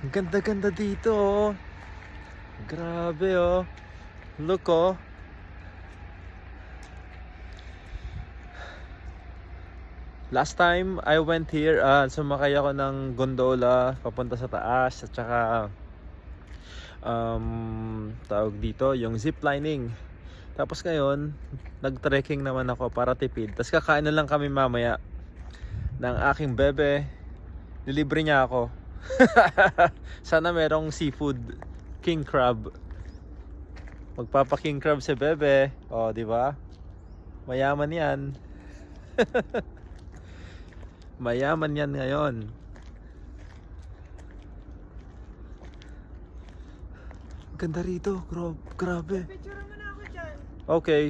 Ang ganda-ganda dito, oh. Grabe, oh. Look, oh. Last time I went here, sumakay ako ng gondola papunta sa taas at saka tawag dito, yung zip lining. Tapos ngayon, nag-trekking naman ako para tipid. Tapos kakain na lang kami mamaya ng aking bebe. Lilibre niya ako. Sana merong seafood, king crab. Magpapa king crab si bebe. Oh, di ba? Mayaman 'yan. Mayaman 'yan ngayon. Ganda rito, grabe. Picture mo na ako dyan. Okay.